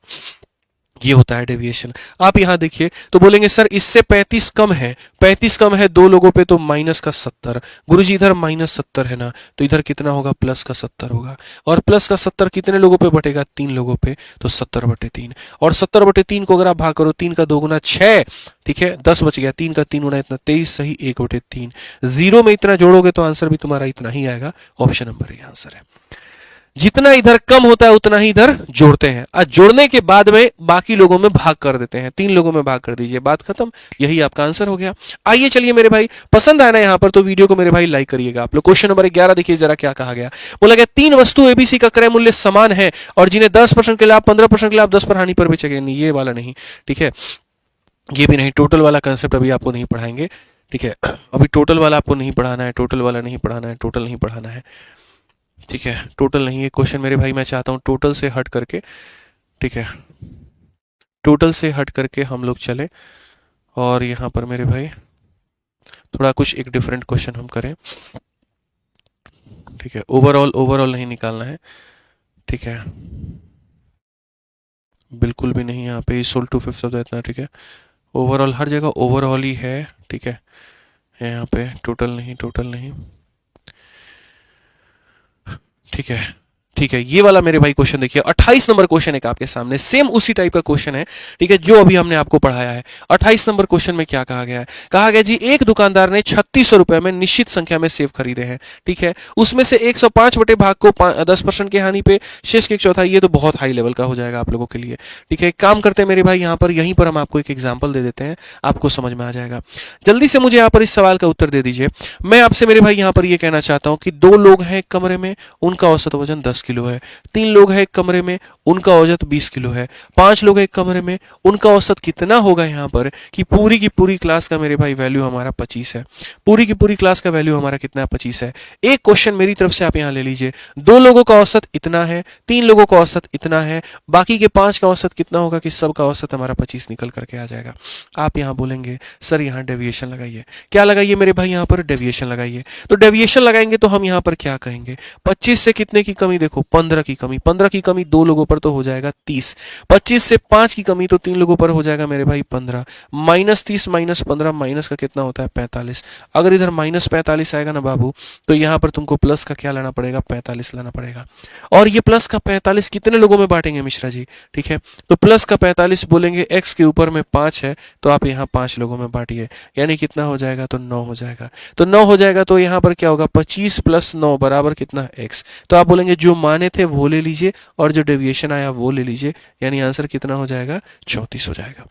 ये होता है डेविएशन। आप यहां देखिए तो बोलेंगे सर इससे 35 कम है, 35 कम है 2 लोगों पे तो -70। गुरुजी इधर -70 है ना, तो इधर कितना होगा +70 होगा। और +70 कितने लोगों पे बटेगा 3 लोगों पे, तो 70/3। और 70/3 को अगर आप भाग करो 3 का 2 गुना 6, ठीक है, 10 बच गया, 3 का 3 गुना इतना 23, सही 1/3। 0 में इतना जोड़ोगे तो आंसर भी तुम्हारा इतना ही आएगा। ऑप्शन नंबर ए आंसर है। जितना इधर कम होता है उतना ही इधर जोड़ते हैं, और जोड़ने के बाद में बाकी लोगों में भाग कर देते हैं, 3 लोगों में भाग कर दीजिए, बात खत्म। यही आपका आंसर हो गया। आइए चलिए मेरे भाई, पसंद आया ना यहाँ पर तो वीडियो को मेरे भाई लाइक करिएगा आप लोग। क्वेश्चन नंबर 11 देखिए जरा क्या कहा गया। बोला गया 3 वस्तु एबीसी का क्रय मूल्य समान है और जिन्हें 10% के लाभ, 15% के लाभ, 10 पर हानि पर बेचेंगे। नहीं, ये वाला नहीं, ठीक है, ये भी नहीं। टोटल वाला कंसेप्ट अभी आपको नहीं पढ़ाएंगे, ठीक है। अभी टोटल वाला आपको नहीं पढ़ाना है, टोटल वाला नहीं पढ़ाना है, टोटल नहीं पढ़ाना है, ठीक है। टोटल नहीं है क्वेश्चन मेरे भाई, मैं चाहता हूं टोटल से हट करके, ठीक है, टोटल से हट करके हम लोग चले और यहाँ पर मेरे भाई थोड़ा कुछ एक डिफरेंट क्वेश्चन हम करें, ठीक है। ओवरऑल नहीं निकालना है, ठीक है। बिल्कुल भी नहीं, यहाँ पे इज टू फिफ्थ होता है इतना, ठीक है। ओवरऑल हर जगह ओवरऑल ही है, ठीक है, यहाँ पे टोटल नहीं, टोटल नहीं, ठीक है, ठीक है। ये वाला मेरे भाई क्वेश्चन देखिए, 28 नंबर क्वेश्चन एक आपके सामने, सेम उसी टाइप का क्वेश्चन है, ठीक है, जो अभी हमने आपको पढ़ाया है। 28 नंबर क्वेश्चन में क्या कहा गया है? कहा गया जी एक दुकानदार ने 3600 रुपए में निश्चित संख्या में सेब खरीदे हैं, ठीक है, उसमें से 105 बटे भाग को 10% की हानि पे शेष के एक चौथाई, ये तो बहुत हाई लेवल का हो जाएगा आप लोगों के लिए, ठीक है। एक काम करते हैं मेरे भाई, यहाँ पर यहीं पर हम आपको एक एग्जाम्पल दे देते हैं, आपको समझ में आ जाएगा। जल्दी से मुझे यहाँ पर इस सवाल का उत्तर दे दीजिए। मैं आपसे मेरे भाई यहाँ पर ये कहना चाहता हूँ कि 2 लोग हैं एक कमरे में, उनका औसत वजन 10 किलो है। 3 लोग हैं एक कमरे में, उनका औसत 20 किलो है। 5 लोग हैं एक कमरे में, उनका औसत कितना होगा यहाँ पर कि पूरी की पूरी क्लास का मेरे भाई वैल्यू हमारा 25 है। पूरी की पूरी क्लास का वैल्यू हमारा कितना है? 25 है। एक क्वेश्चन मेरी तरफ से आप यहाँ ले लीजिए, 2 लोगों का औसत इतना है, 3 लोगों का औसत इतना है, बाकी के 5 का औसत कितना होगा कि सबका औसत हमारा 25 निकल करके आ जाएगा। आप यहाँ बोलेंगे सर यहाँ डेविएशन लगाइए। क्या लगाइए मेरे भाई? यहाँ पर डेविएशन लगाइए। तो डेविएशन लगाएंगे तो हम यहाँ पर क्या कहेंगे? 25 से कितने की कमी? देखो 15 की कमी। 15 की कमी 2 लोगों पर तो हो जाएगा 30। 25 से 5 की कमी तो 3 लोगों पर हो जाएगा मेरे भाई 15। माइनस 30 माइनस 15 माइनस का कितना होता है? 45। अगर इधर माइनस 45 आएगा ना बाबू, तो यहाँ पर तुमको प्लस का क्या लाना पड़ेगा? 45 लाना पड़ेगा। और ये प्लस का 45 कितने लोगों में बांटेंगे मिश्रा जी? ठीक है, तो प्लस का 45 बोलेंगे, x के ऊपर में 5 है तो आप यहाँ 5 लोगों में बांटिए, यानी कितना हो जाएगा? तो 9 हो जाएगा। तो 9 हो जाएगा तो यहाँ पर क्या होगा? 25 प्लस 9 बराबर कितना? x। तो आप बोलेंगे जो माने थे वो ले लीजिए और जो डेविएशन आया वो ले लीजिए, यानी आंसर कितना हो जाएगा? 34 हो जाएगा।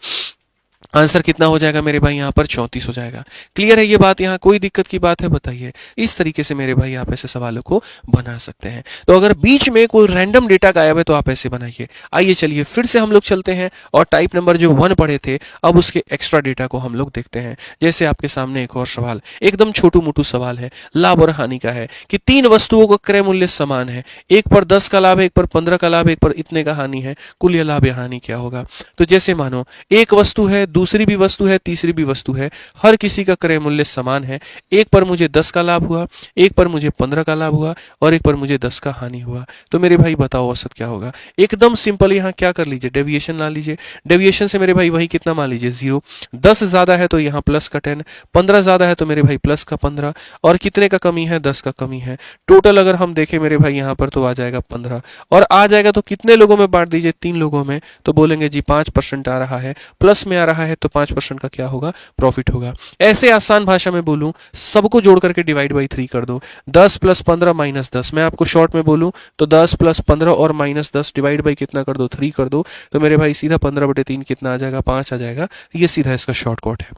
आंसर कितना हो जाएगा मेरे भाई? यहाँ पर 34 हो जाएगा। क्लियर है ये बात? यहाँ कोई दिक्कत की बात है बताइए? इस तरीके से मेरे भाई आप ऐसे सवालों को बना सकते हैं। तो अगर बीच में कोई रैंडम डेटा गायब है तो आप ऐसे बनाइए। आइए चलिए फिर से हम लोग चलते हैं और टाइप नंबर जो 1 पढ़े थे, अब उसके एक्स्ट्रा डेटा को हम लोग देखते हैं। जैसे आपके सामने एक और सवाल, एकदम छोटू मोटू सवाल है, लाभ और हानि का है कि 3 वस्तुओं का क्रय मूल्य समान है, एक पर 10 का लाभ है, एक पर 15 का लाभ है, एक पर इतने का हानि है, कुल या लाभ या हानि क्या होगा? तो जैसे मानो एक वस्तु है, दूसरी भी वस्तु है, तीसरी भी वस्तु है, हर किसी का क्रय मूल्य समान है, एक पर मुझे 10 का लाभ हुआ, एक पर मुझे 15 का लाभ हुआ और एक पर मुझे 10 का हानि हुआ। तो मेरे भाई बताओ औसत क्या होगा? एकदम सिंपल, यहाँ क्या कर लीजिए? डेविएशन ला लीजिए। डेविएशन से मेरे भाई वही कितना मान लीजिए? 0। 10 ज्यादा है तो यहाँ प्लस का 10, 15 ज्यादा है तो मेरे भाई प्लस का 15, और कितने का कमी है? 10 का कमी है। टोटल अगर हम देखें मेरे भाई यहाँ पर तो आ जाएगा 15, और आ जाएगा तो कितने लोगों में बांट दीजिए? 3 लोगों में। तो बोलेंगे जी 5% आ रहा है, प्लस में आ रहा है तो 5% का क्या होगा? प्रॉफिट होगा। ऐसे आसान भाषा में बोलूं, सबको जोड़ करके डिवाइड बाई 3 कर दो। 10 प्लस 15 माइनस 10। मैं आपको शॉर्ट में बोलूं तो 10 प्लस 15 और माइनस 10 डिवाइड बाई कितना कर दो? 3 कर दो। तो मेरे भाई सीधा 15/3 कितना आ जाएगा? 5 आ जाएगा। ये सीधा इसका शॉर्टकट है।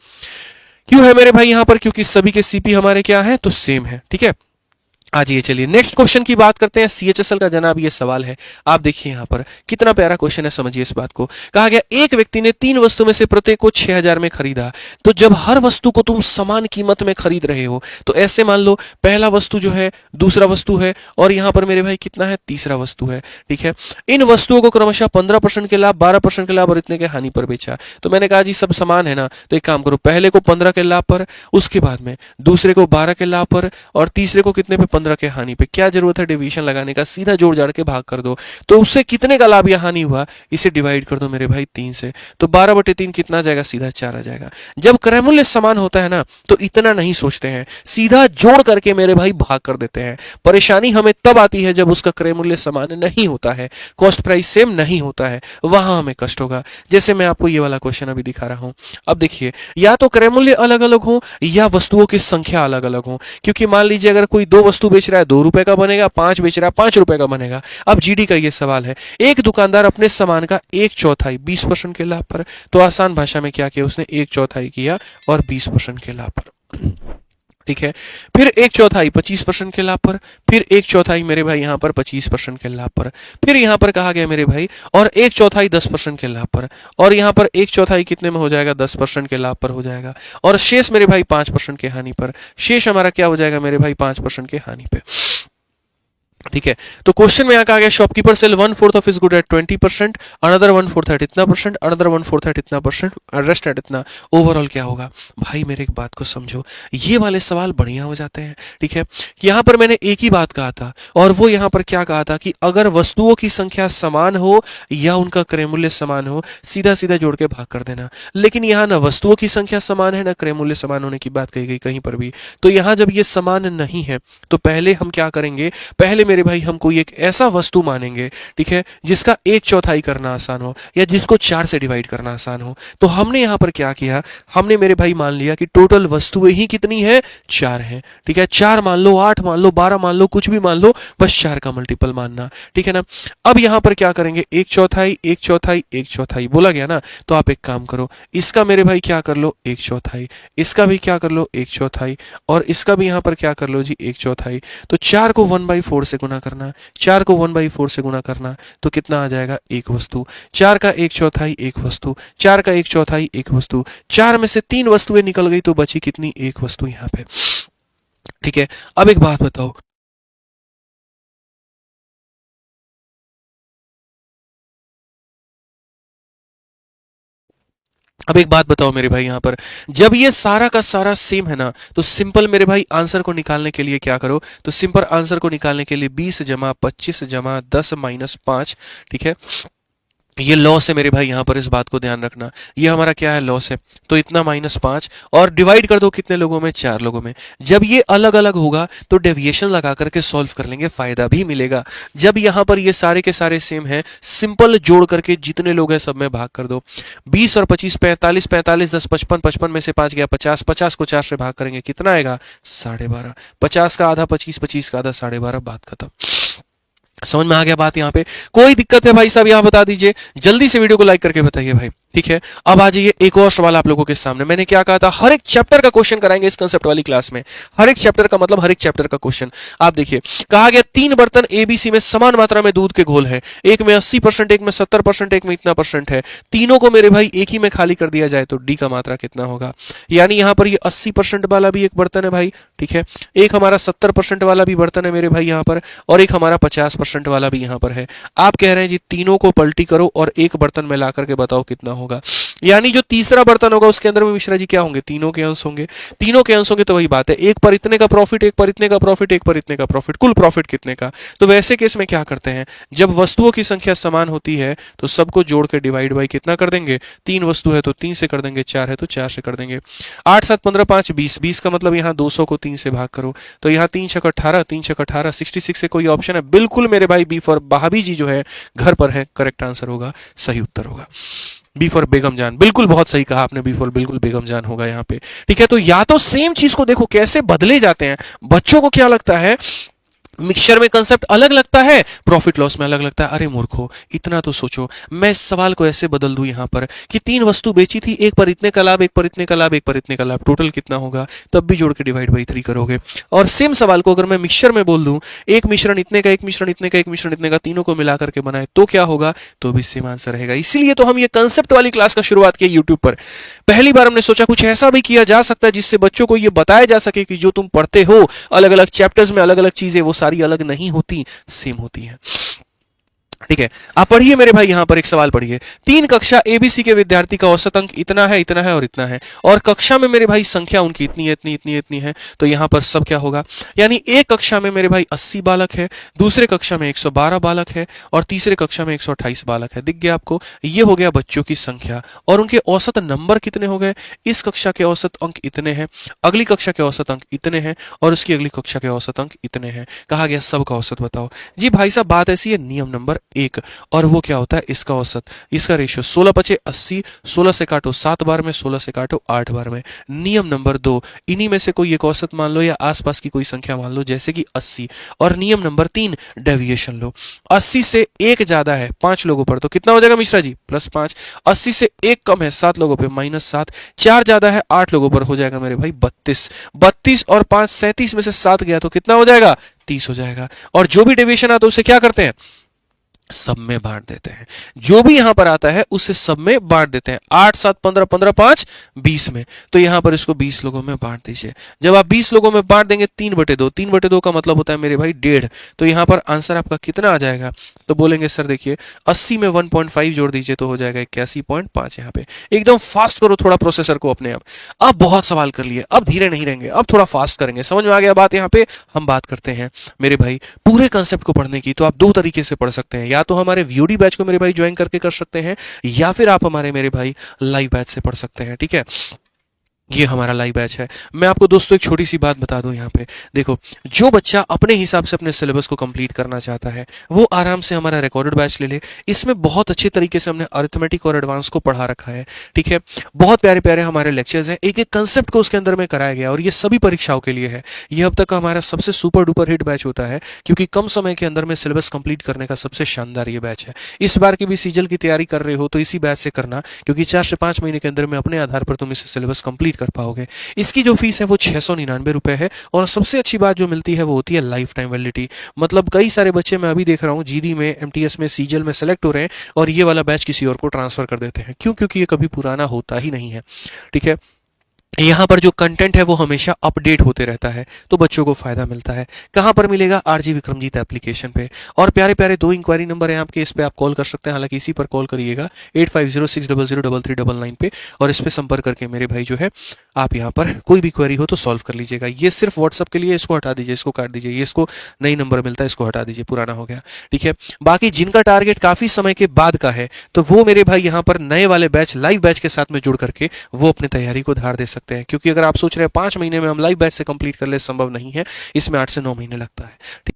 क्यों है मेरे भाई यहाँ पर? क्योंकि सभी के सीपी हमारे क्या है? तो सेम है। ठीक है, आज ये चलिए नेक्स्ट क्वेश्चन की बात करते हैं। सीएचएसएल का जनाब ये सवाल है, आप देखिए यहाँ पर कितना प्यारा क्वेश्चन है, समझिए इस बात को। कहा गया एक व्यक्ति ने 3 वस्तु में से प्रत्येक को 6000 में खरीदा, तो जब हर वस्तु को तुम समान कीमत में खरीद रहे हो, तो ऐसे मान लो पहला वस्तु जो है, दूसरा वस्तु है, और यहाँ पर मेरे भाई कितना है? तीसरा वस्तु है। ठीक है, इन वस्तुओं को क्रमशः 15% के लाभ, 12% के लाभ और इतने के हानि पर बेचा। तो मैंने कहा जी सब समान है ना, तो एक काम करो, पहले को 15 के लाभ पर, उसके बाद में दूसरे को 12 के लाभ पर, और तीसरे को कितने पे? 15 के हानि पे। क्या जरूरत है डिवीजन लगाने का? सीधा जोड़ जाड़ के भाग कर दो। तो उससे कितने का लाभ या हानि हुआ, इसे डिवाइड कर दो मेरे भाई 3 से। तो 12/3 कितना आ जाएगा? सीधा 4 आ जाएगा। जब क्रय मूल्य समान होता है ना, तो इतना नहीं सोचते हैं, सीधा जोड़ करके मेरे भाई भाग कर देते हैं। परेशानी हमें तब आती है जब उसका क्रय मूल्य समान नहीं होता है, कॉस्ट प्राइस सेम नहीं होता है, वहां हमें कष्ट होगा। जैसे मैं आपको ये वाला क्वेश्चन अभी दिखा रहा हूं। अब देखिए, या तो क्रय मूल्य अलग अलग हो या वस्तुओं की संख्या अलग अलग हो। क्योंकि मान लीजिए अगर कोई 2 वस्तु बेच रहा है 2 रुपए का बनेगा, 5 बेच रहा है 5 रुपए का बनेगा। अब जीडी का ये सवाल है, एक दुकानदार अपने सामान का 1/4 20% के लाभ पर, तो आसान भाषा में क्या किया उसने? 1/4 किया और 20% के लाभ पर। ठीक है, फिर 1/4 25% के लाभ पर, फिर 1/4 मेरे भाई यहाँ पर 25% के लाभ पर, फिर यहाँ पर कहा गया मेरे भाई और 1/4 10% के लाभ पर, और यहाँ पर 1/4 कितने में हो जाएगा? 10% के लाभ पर हो जाएगा, और शेष मेरे भाई 5% के हानि पर। शेष हमारा क्या हो जाएगा मेरे भाई? 5% के हानि पे। ठीक है, तो क्वेश्चन में यहाँ कहा गया shopkeeper sell 1/4 of his good at 20%, another 1/4 at इतना परसेंट, अनदर 1/4 एट इतना परसेंट, रेस्ट एट इतना, ओवरऑल क्या होगा। भाई मेरे एक बात को समझो, ये वाले सवाल बढ़िया हो जाते हैं। ठीक है, यहाँ पर मैंने एक ही बात कहा था, और वो यहाँ पर क्या कहा था कि अगर वस्तुओं की संख्या समान हो या उनका क्रय मूल्य समान हो, सीधा सीधा जोड़ के भाग कर देना। लेकिन यहाँ ना वस्तुओं की संख्या समान है, ना क्रय मूल्य समान होने की बात कही गई कहीं पर भी। तो यहाँ जब ये समान नहीं है तो पहले हम क्या करेंगे, पहले मेरे भाई हम कोई एक ऐसा वस्तु मानेंगे, ठीक है, जिसका 1/4 करना आसान हो या जिसको 4 से डिवाइड करना आसान हो। तो हमने यहाँ पर क्या किया, हमने मेरे भाई मान लिया कि टोटल वस्तुएं ही कितनी है, 4 है। ठीक है, 4 मान लो, 8 मान लो, 12 मान लो, कुछ भी मान लो, बस 4 का मल्टीपल मानना। ठीक है ना। अब यहाँ पर क्या करेंगे, 1/4, 1/4, 1/4 बोला गया ना। तो आप एक काम करो, इसका मेरे भाई क्या कर लो, 1/4, इसका भी क्या कर लो, 1/4, और इसका भी यहाँ पर क्या कर लो जी, 1/4। तो 4 को 1/4 से गुना करना, 4 को 1/4 से गुना करना, तो कितना आ जाएगा, एक वस्तु। 4 का 1/4 एक वस्तु, 4 का 1/4 एक वस्तु, 4 में से 3 वस्तुएं निकल गई तो बची कितनी, एक वस्तु यहाँ पे। ठीक है, अब एक बात बताओ, अब एक बात बताओ मेरे भाई, यहाँ पर जब ये सारा का सारा सेम है ना, तो सिंपल मेरे भाई आंसर को निकालने के लिए क्या करो, तो सिंपल आंसर को निकालने के लिए 20 जमा 25 जमा 10 माइनस 5। ठीक है, ये लॉस है मेरे भाई, यहां पर इस बात को ध्यान रखना, ये हमारा क्या है, लॉस है। तो इतना -5 और डिवाइड कर दो कितने लोगों में, 4 लोगों में। जब ये अलग अलग होगा तो डेविएशन लगा करके सॉल्व कर लेंगे, फायदा भी मिलेगा। जब यहां पर ये सारे के सारे सेम हैं, सिंपल जोड़ करके जितने लोग हैं सब में भाग कर दो। 20 और 25 45, 45 10 55, 55 में से 5 गया 50, 50 को 4 से भाग करेंगे कितना आएगा, 12.5। 50 का आधा 25, 25 का आधा 12.5, बात खत्म। समझ में आ गया बात। यहाँ पे कोई दिक्कत है भाई साहब, यहाँ बता दीजिए, जल्दी से वीडियो को लाइक करके बताइए भाई। ठीक है, अब आ जाइए एक और सवाल आप लोगों के सामने। मैंने क्या कहा था, हर एक चैप्टर का क्वेश्चन कराएंगे इस कंसेप्ट वाली क्लास में। हर एक चैप्टर का मतलब हर एक चैप्टर का क्वेश्चन। आप देखिए, कहा गया 3 बर्तन एबीसी में समान मात्रा में दूध के घोल है, एक में 80%, एक में 70%, एक में इतना परसेंट है। तीनों को मेरे भाई एक ही में खाली कर दिया जाए तो डी का मात्रा कितना होगा। यानी यहाँ पर ये 80% वाला भी एक बर्तन है भाई, ठीक है, एक हमारा 70% वाला भी बर्तन है मेरे भाई यहाँ पर, और एक हमारा 50% वाला भी यहाँ पर है। आप कह रहे हैं जी तीनों को पलटी करो और एक बर्तन में ला करके बताओ कितना होगा। यानी जो तीसरा बर्तन होगा उसके अंदर में मिश्रा जी क्या होंगे, तीनों के अंश होंगे। तीनों के अंश होंगे तो वही बात है, एक पर इतने का प्रॉफिट, एक पर इतने का प्रॉफिट, एक पर इतने का प्रॉफिट, कुल प्रॉफिट कितने का। तो वैसे केस में क्या करते हैं, जब वस्तुओं की संख्या समान होती है तो सबको जोड़ के डिवाइड बाई कितना कर देंगे, 3 वस्तु है तो 3 से कर देंगे, 4 है तो 4 से कर देंगे। 8 7 15 5 20, 20 का मतलब यहाँ 200 को 3 से भाग करो, तो यहाँ 3 छक 18, 3 छक 18, 66 से कोई ऑप्शन है, बिल्कुल मेरे भाई बी फॉर भाभी जी जो है घर पर है, करेक्ट आंसर होगा, सही उत्तर होगा। बी फॉर बेगम जान, बिल्कुल बहुत सही कहा आपने, बी फॉर बिल्कुल बेगम जान होगा यहाँ पे। ठीक है, तो या तो सेम चीज को देखो कैसे बदले जाते हैं। बच्चों को क्या लगता है, मिक्सचर में कंसेप्ट अलग लगता है, प्रॉफिट लॉस में अलग लगता है। अरे मूर्खो, इतना तो सोचो, मैं इस सवाल को ऐसे बदल दूं यहाँ पर कि 3 वस्तु बेची थी, एक पर इतने का लाभ, एक पर इतने का लाभ, एक पर इतने का लाभ, टोटल कितना होगा, तब भी जोड़ के डिवाइड बाई 3 करोगे। और सेम सवाल को अगर मैं मिक्सचर में बोल दूं, एक मिश्रण इतने का, एक मिश्रण इतने का, एक मिश्रण इतने का, तीनों को मिला करके बनाए तो क्या होगा, तो भी सेम आंसर रहेगा। इसीलिए तो हम ये कंसेप्ट वाली क्लास का शुरुआत किया यूट्यूब पर। पहली बार हमने सोचा कुछ ऐसा भी किया जा सकता है जिससे बच्चों को ये बताया जा सके कि जो तुम पढ़ते हो अलग अलग चैप्टर्स में अलग अलग चीजें, वो सारी अलग नहीं होती, सेम होती है। ठीक है, आप पढ़िए मेरे भाई, यहां पर एक सवाल पढ़िए। 3 कक्षा एबीसी के विद्यार्थी का औसत अंक इतना है, इतना है और इतना है, और कक्षा में मेरे भाई संख्या उनकी इतनी है, इतनी इतनी इतनी है। तो यहां पर सब क्या होगा, यानी एक कक्षा में मेरे भाई 80 बालक है, दूसरे कक्षा में 112 बालक है, और तीसरे कक्षा में 128 बालक है। दिख गया आपको, ये हो गया बच्चों की संख्या, और उनके औसत नंबर कितने हो गए। इस कक्षा के औसत अंक इतने हैं, अगली कक्षा के औसत अंक इतने हैं, और उसकी अगली कक्षा के औसत अंक इतने हैं। कहा गया सबका औसत बताओ। जी भाई साहब, बात ऐसी है, नियम नंबर 1, और वो क्या होता है, इसका औसत, इसका रेशियो 16 पचे 80, 16 से काटो 7 बार में, 16 से काटो 8 बार में। नियम नंबर 2, इन्हीं में से कोई एक औसत मान लो या आसपास की कोई संख्या मान लो, जैसे कि 80। और नियम नंबर 3, डेविएशन लो। 80 से 1 ज्यादा है 5 लोगों पर तो कितना हो जाएगा मिश्रा जी, +5। 80 से 1 कम है 7 लोगों पे, -7। 4 ज्यादा है 8 लोगों पर, हो जाएगा मेरे भाई 32। 32 और 5 37 में से 7 गया तो कितना हो जाएगा, 30 हो जाएगा। और जो भी डेविएशन आता है उसे क्या करते हैं, सब में बांट देते हैं। जो भी यहां पर आता है उसे सब में बांट देते हैं। 8 7 15 15 5 20 में, तो यहां पर इसको 20 लोगों में बांट दीजिए। जब आप 20 लोगों में बांट देंगे 3/2, 3/2 का मतलब होता है मेरे भाई 1.5, तो यहां पर आंसर आपका कितना आ जाएगा? तो बोलेंगे सर देखिए 80 में 1.5 जोड़ दीजिए तो हो जाएगा 81.5। यहाँ पे एकदम फास्ट करो थोड़ा प्रोसेसर को अपने आप। अब बहुत सवाल कर लिए, अब धीरे नहीं रहेंगे, अब थोड़ा फास्ट करेंगे। समझ में आ गया बात? यहाँ पे हम बात करते हैं मेरे भाई पूरे कंसेप्ट को पढ़ने की, तो आप दो तरीके से पढ़ सकते हैं। या तो हमारे वीओडी बैच को मेरे भाई ज्वाइन करके कर सकते हैं, या फिर आप हमारे मेरे भाई लाइव बैच से पढ़ सकते हैं। ठीक है, ये हमारा लाइव बैच है। मैं आपको दोस्तों एक छोटी सी बात बता दूं यहाँ पे, देखो जो बच्चा अपने हिसाब से अपने सिलेबस को कंप्लीट करना चाहता है वो आराम से हमारा रिकॉर्डेड बैच ले ले। इसमें बहुत अच्छे तरीके से हमने अरिथमेटिक और एडवांस को पढ़ा रखा है। ठीक है, बहुत प्यारे प्यारे हमारे लेक्चर्स हैं, एक एक कंसेप्ट को उसके अंदर में कराया गया, और ये सभी परीक्षाओं के लिए है। ये अब तक का हमारा सबसे सुपर डुपर हिट बैच होता है, क्योंकि कम समय के अंदर में सिलेबस कंप्लीट करने का सबसे शानदार ये बैच है। इस बार की भी सीजल की तैयारी कर रहे हो तो इसी बैच से करना, क्योंकि 4 से 5 महीने के अंदर में अपने आधार पर तुम इसे सिलेबस कंप्लीट कर पाओगे। इसकी जो फीस है वो 699 रुपए है, और सबसे अच्छी बात जो मिलती है वो होती है लाइफ टाइम वैलिडिटी। मतलब कई सारे बच्चे मैं अभी देख रहा हूँ जीडी में, एमटीएस में, सीजल में सेलेक्ट हो रहे हैं और ये वाला बैच किसी और को ट्रांसफर कर देते हैं। क्यों? क्योंकि ये कभी पुराना होता ही नहीं है। ठीक है, यहाँ पर जो कंटेंट है वो हमेशा अपडेट होते रहता है, तो बच्चों को फायदा मिलता है। कहाँ पर मिलेगा? आरजी विक्रमजीत एप्लीकेशन पे। और प्यारे प्यारे 2 इंक्वायरी नंबर है आपके, इस पे आप कॉल कर सकते हैं। हालांकि इसी पर कॉल करिएगा 8506003399 पे, और इस पे संपर्क करके मेरे भाई जो है आप यहाँ पर कोई भी क्वेरी हो तो सॉल्व कर लीजिएगा। ये सिर्फ व्हाट्सअप के लिए, इसको हटा दीजिए, इसको काट दीजिए, ये इसको नई नंबर मिलता है, इसको हटा दीजिए, पुराना हो गया। ठीक है, बाकी जिनका टारगेट काफी समय के बाद का है तो वो मेरे भाई यहाँ पर नए वाले बैच, लाइव बैच के साथ में जुड़ करके वो अपनी तैयारी को धार दे सकते हैं। क्योंकि अगर आप सोच रहे हैं 5 महीने में हम लाइव बैच से कंप्लीट कर ले, संभव नहीं है, इसमें 8 से 9 महीने लगता है।